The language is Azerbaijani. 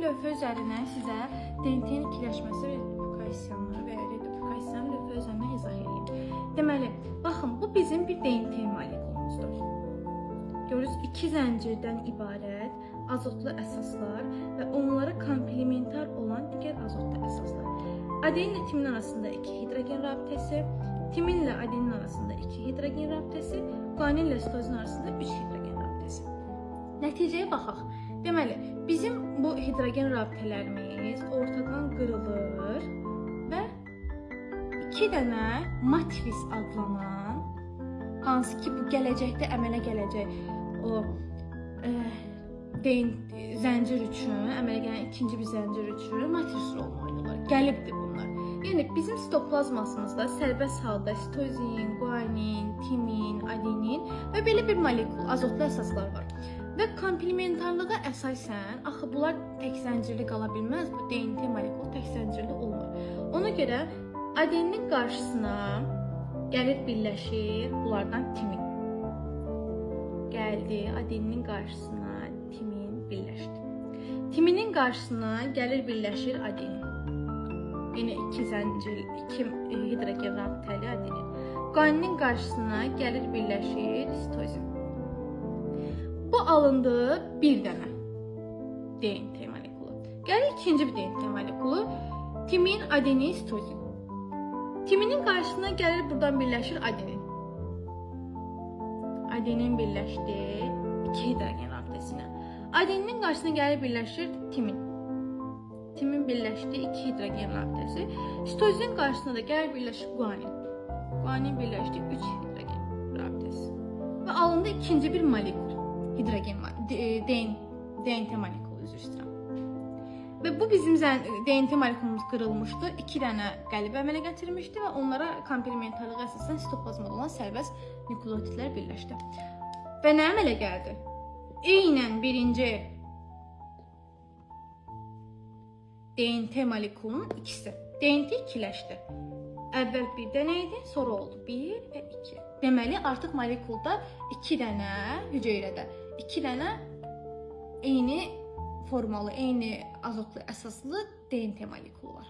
lövhə üzərindən sizə DNT-nin ikiləşməsi replikasiyaları və ya replikasiyanın lövhə üzərindən izah edeyim. Deməli, baxın, bu bizim bir DNT molekulumuzdur. Görürüz, iki zəncirdən ibarət azotlu əsaslar və onlara komplementar olan digər azotlu əsaslar. Adenin ilə timin arasında 2 hidrogen rabitəsi, timin ilə adenin arasında 2 hidrogen rabitəsi, guanin ilə sitozin arasında 3 hidrogen rabitəsi. Nəticəyə baxaq. Deməli, bizim bu hidrogen rabitələrimiz ortadan qırılır və 2 dənə matris adlanan, hansı ki bu gələcəkdə əmələ gələcək o zəncir üçün, əmələ gələn ikinci bir zəncir üçün matris rolunu oynayırlar. Gəlibdir bunlar. Yəni bizim sitoplazmasımızda sərbəst halda sitozin, guanin, timin, adenin və belə bir molekul, azotlu əsaslar var. Və komplementarlığa əsasən, axı bunlar tək zəncirli qala bilməz, bu DNT molekulu tək zəncirli olmur. Ona görə adenin qarşısına gəlir birləşir bunlardan timin. Gəldi, adeninin qarşısına timin birləşdi. Timinin qarşısına gəlir birləşir adenin. Yəni 2 zəncir, 2 hidrogen rabitəli adenin. Guaninin qarşısına gəlir birləşir sitozin. Bu alındı bir dənə DNT molekulu. Gəlir ikinci bir DNT molekulu. Timin, adenin, sitozin. Timinin qarşısına gəlir buradan birləşir adenin. Adenin birləşdi 2 hidrogen rabitəsinə. Adeninin qarşısına gəlir birləşir timin. Timin birləşdi 2 hidrogen rabitəsi. Sitozin qarşısına da gəlir birləşir guanin. Guanin birləşdi 3 hidrogen rabitəsi. Və alındı ikinci bir molekul. Hidrogen DNT molekulu, üzr istəyirəm. Və bu bizim DNT molekulumuz qırılmışdı. 2 dənə qəlibə əmələ gətirmişdi və onlara komplementarlığa əsasən sitoplazmada olan sərbəst nukleotidlər birləşdi. Və nə əmələ gəldi? Eynən birinci DNT molekulunun ikisi. DNT ikiləşdi. Əvvəl bir dənə idi, sonra oldu 1 və 2. Deməli, artıq molekulda 2 dənə hüceyrədə 2 dənə eyni formalı, eyni azotlu əsaslı DNT molekulu var.